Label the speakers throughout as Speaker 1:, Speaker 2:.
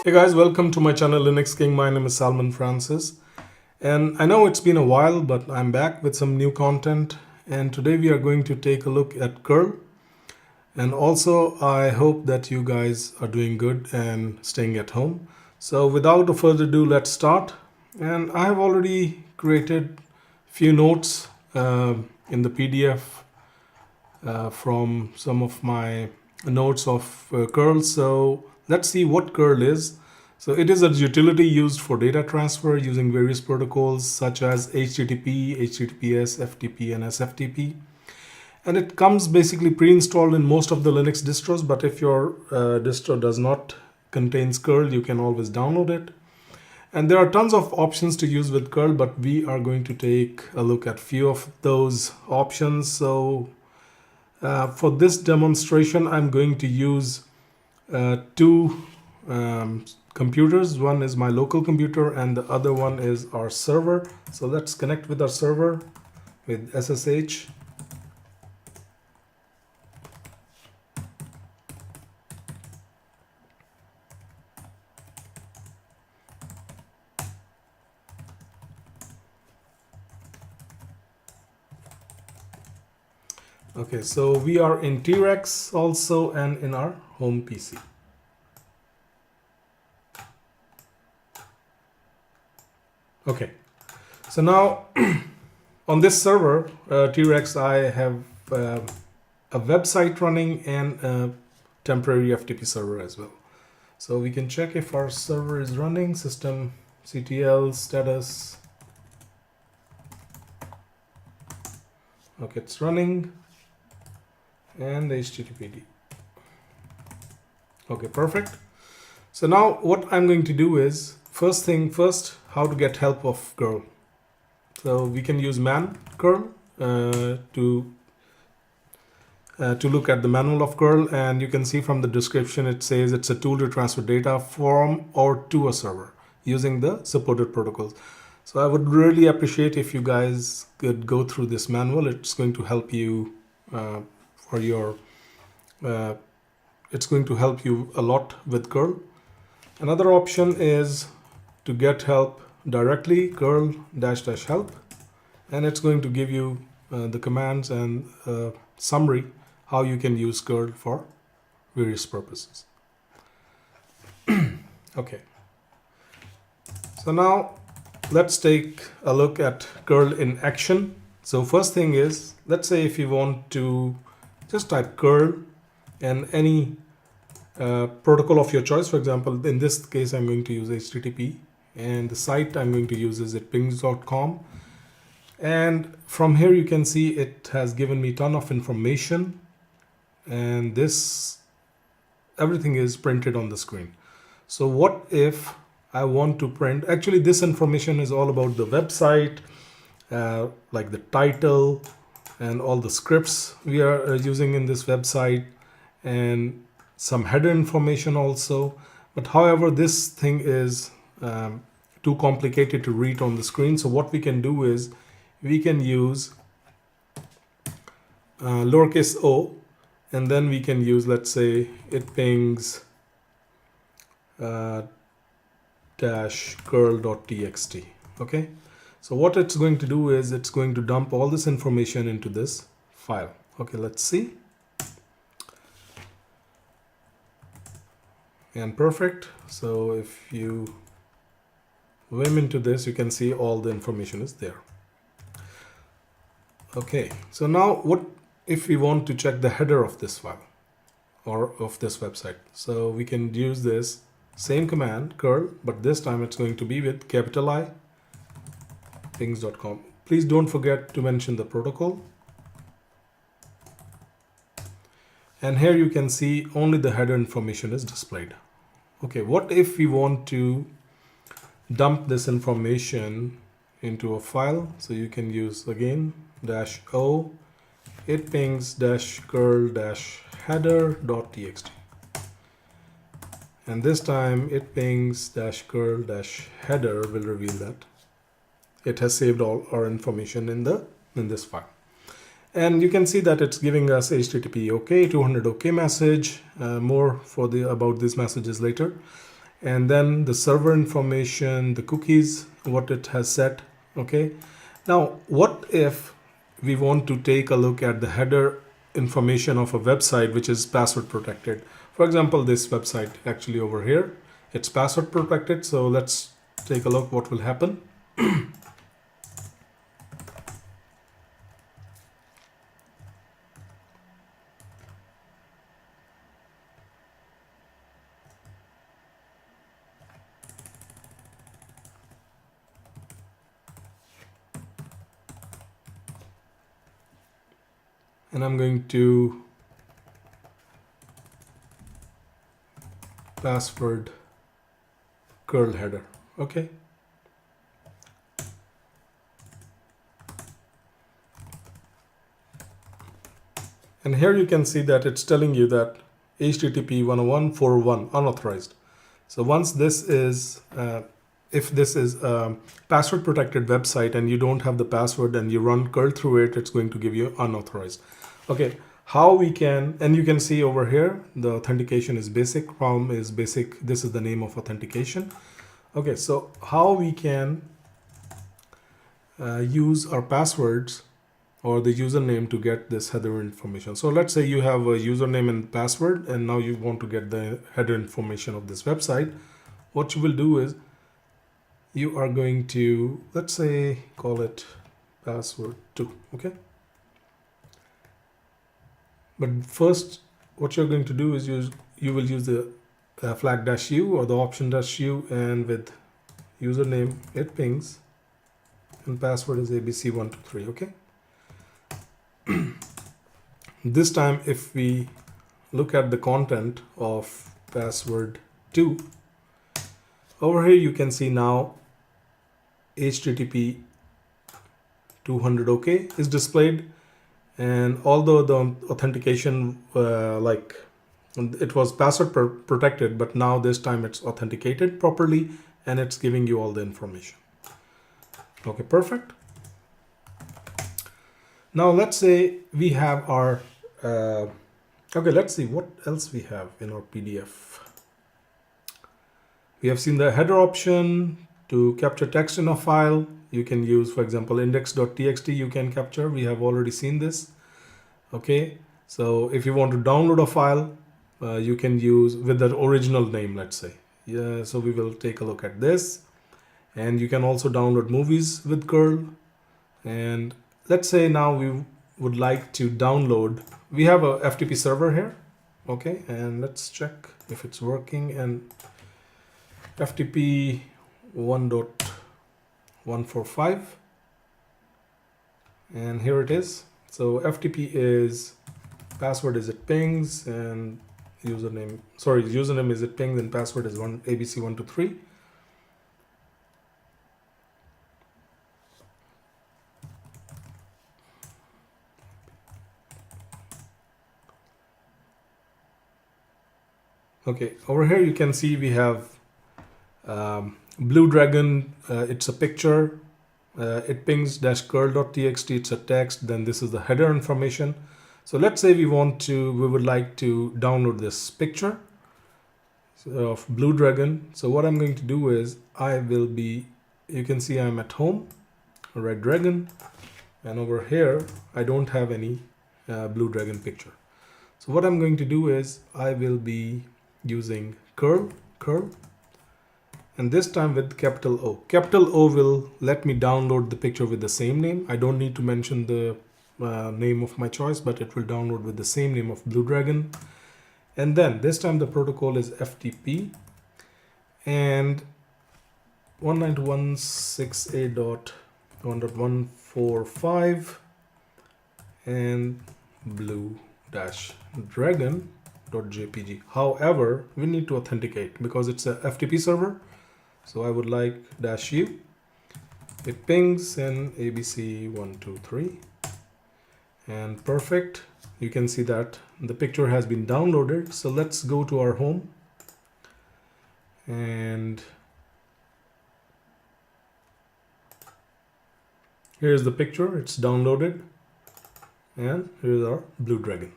Speaker 1: Hey guys, welcome to my channel Linux King. My name is Salman Francis, and I know it's been a while, but I'm back with some new content, and today we are going to take a look at curl. And also I hope that you guys are doing good and staying at home. So without further ado, let's start. And I have already created few notes in the PDF from some of my notes of curl. So let's see what curl is. So it is a utility used for data transfer using various protocols such as HTTP, HTTPS, FTP, and SFTP. And it comes basically pre-installed in most of the Linux distros, but if your distro does not contains curl, you can always download it. And there are tons of options to use with curl, but we are going to take a look at few of those options. So for this demonstration, I'm going to use two computers. One is my local computer and the other one is our server. So let's connect with our server with SSH. Okay, so we are in T-Rex also and in our home PC. Okay, so now on this server, T-Rex, I have a website running and a temporary FTP server as well. So we can check if our server is running, system CTL status. Okay, it's running. And HTTPD. Okay, perfect. So now what I'm going to do is, first thing first, how to get help of curl. So we can use man curl to look at the manual of curl, and you can see from the description it says it's a tool to transfer data from or to a server using the supported protocols. So I would really appreciate if you guys could go through this manual. It's going to help you for your it's going to help you a lot with curl. Another option is to get help directly, curl -- help, and it's going to give you the commands and summary how you can use curl for various purposes. Okay, so now let's take a look at curl in action. So first thing is, let's say if you want to just type curl and any protocol of your choice. For example, in this case, I'm going to use HTTP, and the site I'm going to use is at pings.com. And from here, you can see it has given me a ton of information, and this everything is printed on the screen. So what if I want to print? Actually, this information is all about the website, like the title and all the scripts we are using in this website, and some header information also. But however, this thing is too complicated to read on the screen. So what we can do is we can use lowercase o, and then we can use, let's say, it pings -curl.txt. Okay, so what it's going to do is it's going to dump all this information into this file. Okay, let's see. And perfect. So if you vim into this, you can see all the information is there. Okay, so now what if we want to check the header of this file or of this website? So we can use this same command, curl, but this time it's going to be with capital I, pings.com. Please don't forget to mention the protocol. And here you can see only the header information is displayed. Okay, what if we want to dump this information into a file? So you can use again -o, it pings -curl-header.txt. And this time it pings -curl-header will reveal that it has saved all our information in this file. And you can see that it's giving us HTTP OK, 200 OK message, more for about these messages later. and then the server information, the cookies, what it has set. Okay, now what if we want to take a look at the header information of a website which is password protected? For example, this website actually over here, it's password protected. So let's take a look what will happen. And I'm going to password curl header. Okay. And here you can see that it's telling you that HTTP 101.4.1 unauthorized. So once this is, if this is a password protected website and you don't have the password and you run curl through it, it's going to give you unauthorized. Okay, how we can, and you can see over here, the authentication is basic, PROM is basic. This is the name of authentication. Okay, so how we can use our passwords or the username to get this header information. So let's say you have a username and password, and now you want to get the header information of this website. What you will do is you are going to, let's say, call it password 2. Okay. But first, what you're going to do is you will use the flag -u or the option -u, and with username it pings, and password is ABC123. Okay. This time, if we look at the content of password 2, over here you can see now HTTP 200 OK is displayed. And although the authentication, it was password protected, but now this time it's authenticated properly and it's giving you all the information. Okay, perfect. Now let's say we have our, okay, let's see what else we have in our PDF. We have seen the header option to capture text in a file. You can use, for example, index.txt you can capture. We have already seen this. Okay, so if you want to download a file, you can use with the original name, let's say. Yeah, so we will take a look at this. And you can also download movies with curl. And let's say now we would like to download, we have a FTP server here. Okay, and let's check if it's working. And FTP 1.145, and here it is. So FTP is, password is it pings, and username is it pings, and password is ABC123. Okay, over here you can see we have Blue Dragon, it's a picture, it pings -curl.txt, it's a text, then this is the header information. So let's say we would like to download this picture of Blue Dragon. So what I'm going to do is you can see I'm at home, Red Dragon, and over here I don't have any Blue Dragon picture. So what I'm going to do is I will be using curl, and this time with capital O. Capital O will let me download the picture with the same name. I don't need to mention the name of my choice, but it will download with the same name of Blue Dragon. And then this time the protocol is FTP and 192.168.1.145 and blue-dragon.jpg. However, we need to authenticate because it's a FTP server. So I would like -u. It pings in ABC123 and perfect. You can see that the picture has been downloaded. So let's go to our home, and here's the picture. It's downloaded, and here's our Blue Dragon.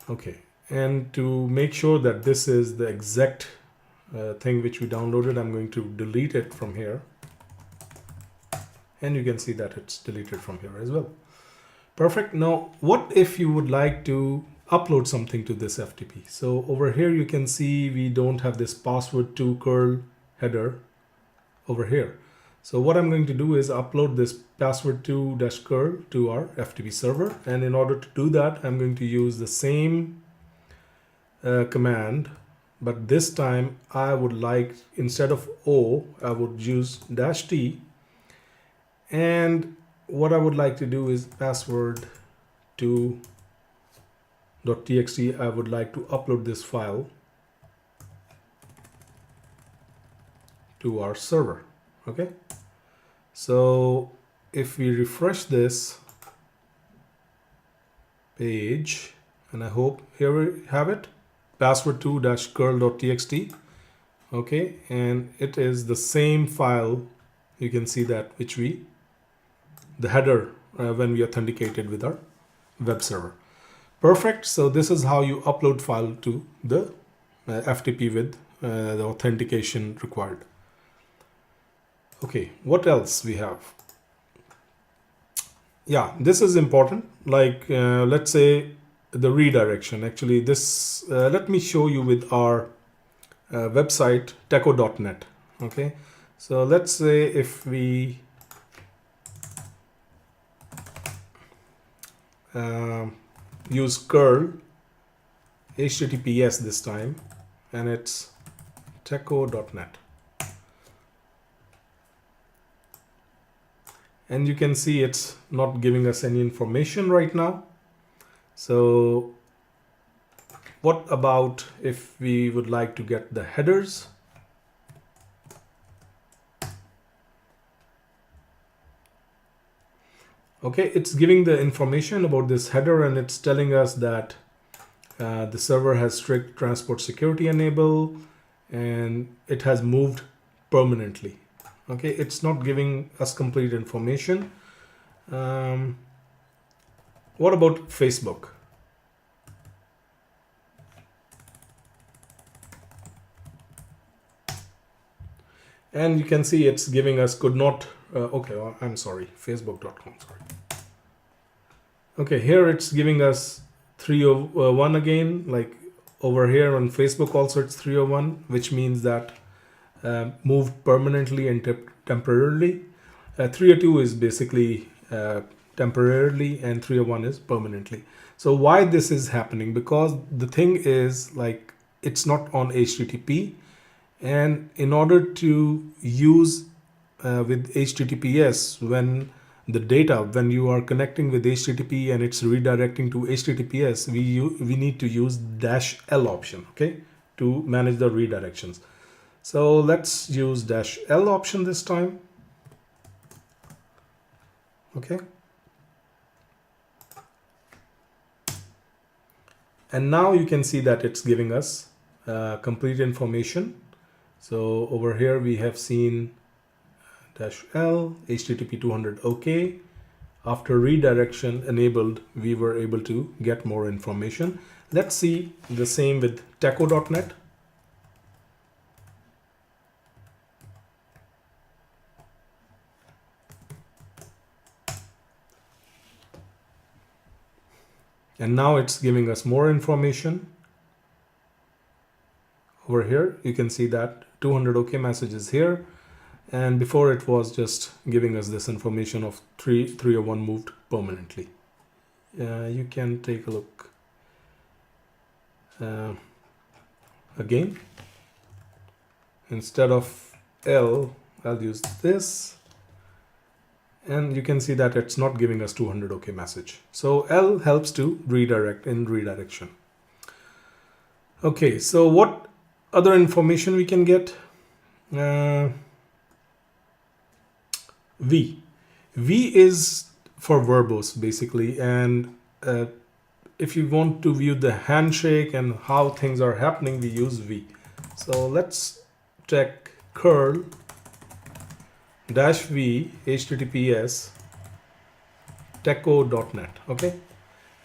Speaker 1: Okay, And to make sure that this is the exact thing which we downloaded, I'm going to delete it from here. And you can see that it's deleted from here as well. Perfect. Now, what if you would like to upload something to this FTP? So over here, you can see we don't have this password to curl header over here. So what I'm going to do is upload this password to -curl to our FTP server. And in order to do that, I'm going to use the same command, but this time I would like, instead of O, I would use -t. And what I would like to do is password to .txt. I would like to upload this file to our server. Okay, so if we refresh this page, and I hope here we have it, password to -curl.txt. Okay, and it is the same file. You can see that which the header when we authenticated with our web server. Perfect. So this is how you upload file to the FTP with the authentication required. Okay, what else we have? Yeah, this is important. Like let's say the redirection. Actually, this let me show you with our website techo.net. Okay, so let's say if we use curl HTTPS this time, and it's techo.net. And you can see it's not giving us any information right now. So what about if we would like to get the headers? Okay, it's giving the information about this header, and it's telling us that the server has strict transport security enabled and it has moved permanently. Okay, it's not giving us complete information. What about Facebook? And you can see it's giving us could not, okay, I'm sorry, facebook.com, sorry. Okay, here it's giving us 301 again, like over here on Facebook also it's 301, which means that moved permanently and temporarily. 302 is basically temporarily and 301 is permanently. So why this is happening? Because the thing is, like, it's not on HTTP, and in order to use with HTTPS, when you are connecting with HTTP and it's redirecting to HTTPS, we need to use -L option, okay, to manage the redirections. So let's use -L option this time. Okay. And now you can see that it's giving us complete information. So over here we have seen -L, HTTP 200 OK. After redirection enabled, we were able to get more information. Let's see the same with techo.net. And now it's giving us more information. Over here, you can see that 200 OK message is here. And before it was just giving us this information of 301 moved permanently. You can take a look again. Instead of L, I'll use this. And you can see that it's not giving us 200 OK message. So L helps to redirect in redirection. Okay, so what other information we can get? V is for verbose basically, and if you want to view the handshake and how things are happening, we use V. So let's check curl -v https techo.net. okay,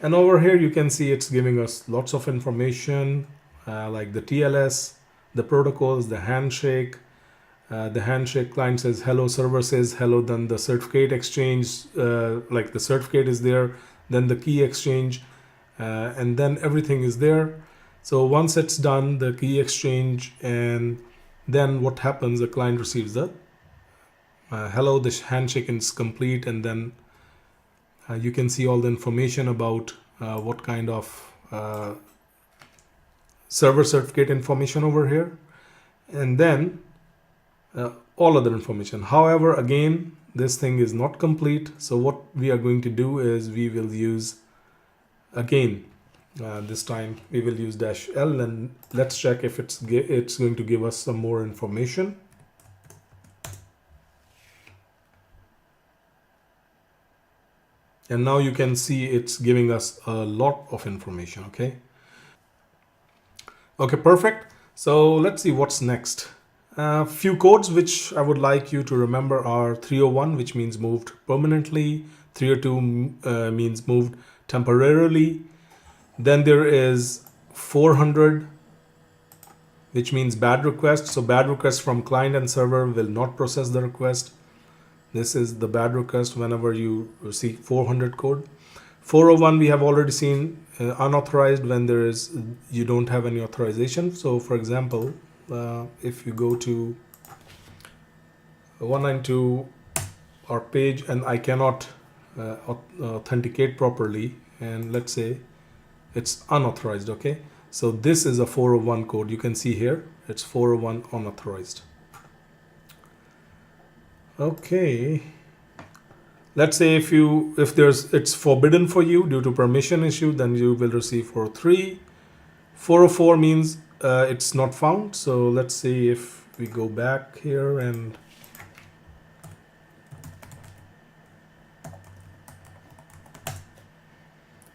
Speaker 1: And over here you can see it's giving us lots of information, like the TLS, the protocols, the handshake. The handshake client says hello, server says hello, then the certificate exchange, like the certificate is there, then the key exchange, and then everything is there. So once it's done, the key exchange, and then what happens, the client receives the hello, the handshake is complete, and then you can see all the information about what kind of server certificate information over here, and then all other information. However, again, this thing is not complete. So what we are going to do is we will use again, this time we will use -L, and let's check if it's going to give us some more information. And now you can see it's giving us a lot of information. Okay, perfect. So let's see what's next. Few codes which I would like you to remember are 301, which means moved permanently. 302 means moved temporarily. Then there is 400, which means bad request. So bad request from client and server will not process the request. This is the bad request whenever you see 400 code. 401 we have already seen, unauthorized, when you don't have any authorization. So for example, if you go to 192 our page and I cannot authenticate properly, and let's say it's unauthorized. Okay, so this is a 401 code. You can see here it's 401 unauthorized. Okay, let's say if it's forbidden for you due to permission issue, then you will receive 403. 404 means it's not found. So let's see if we go back here, and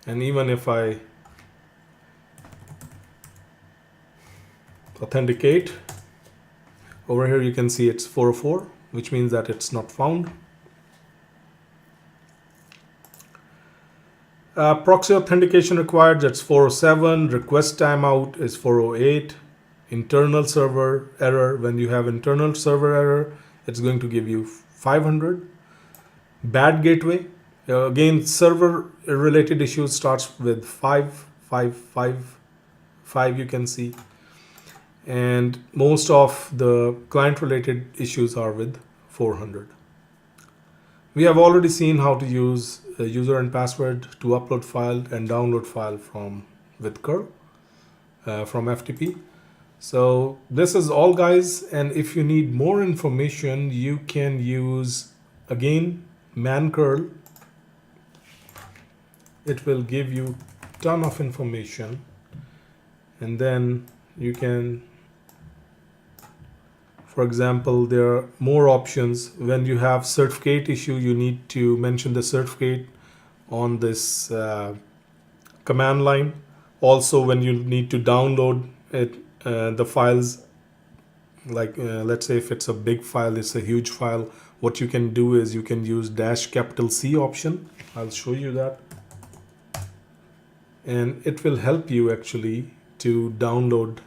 Speaker 1: even if I authenticate over here, you can see it's 404, which means that it's not found. Proxy authentication required, that's 407. Request timeout is 408. Internal server error, when you have internal server error, it's going to give you 500. Bad gateway, again server related issues starts with 5, you can see, and most of the client related issues are with 400. We have already seen how to use a user and password to upload file and download file with curl from FTP. So this is all, guys, and if you need more information, you can use again man curl. It will give you ton of information, and then you can, for example, there are more options. When you have certificate issue, you need to mention the certificate on this command line. Also, when you need to download it, the files, like let's say if it's a big file, it's a huge file, what you can do is you can use -C option. I'll show you that, and it will help you actually to download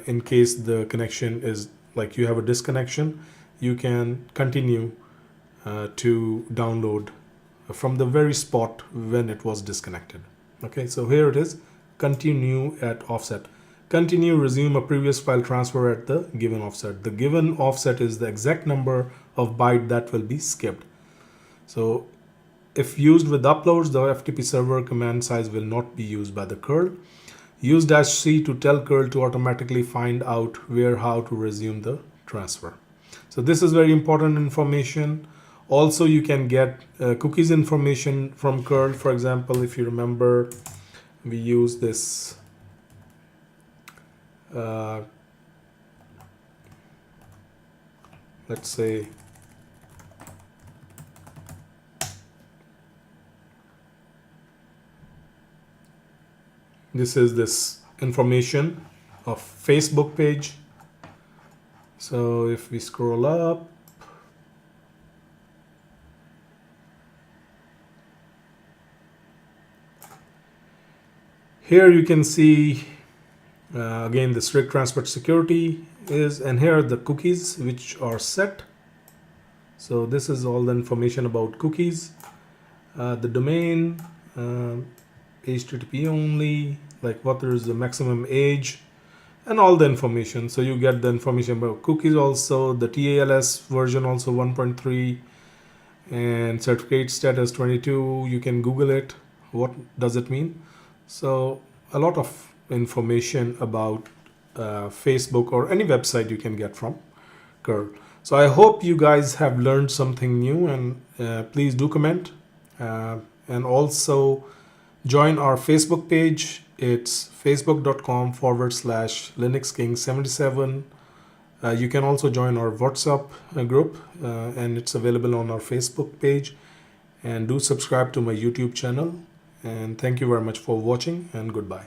Speaker 1: in case the connection is like you have a disconnection. You can continue to download from the very spot when it was disconnected. Okay, so here it is, continue at offset. Continue, resume a previous file transfer at the given offset. The given offset is the exact number of byte that will be skipped. So if used with uploads, the FTP server command size will not be used by the curl. Use -C to tell curl to automatically find out how to resume the transfer. So this is very important information. Also, you can get cookies information from curl. For example, if you remember, we use this let's say this is this information of Facebook page. So if we scroll up, Here you can see again the strict transport security is, and here are the cookies which are set. So this is all the information about cookies. The domain, HTTP only, like what is the maximum age, and all the information. So you get the information about cookies also, the TALS version also 1.3, and certificate status 22. You can Google it. What does it mean? So a lot of information about Facebook or any website you can get from curl. So I hope you guys have learned something new, and please do comment, and also join our Facebook page. It's facebook.com/LinuxKing77. You can also join our WhatsApp group, and it's available on our Facebook page. And do subscribe to my YouTube channel. And thank you very much for watching, and goodbye.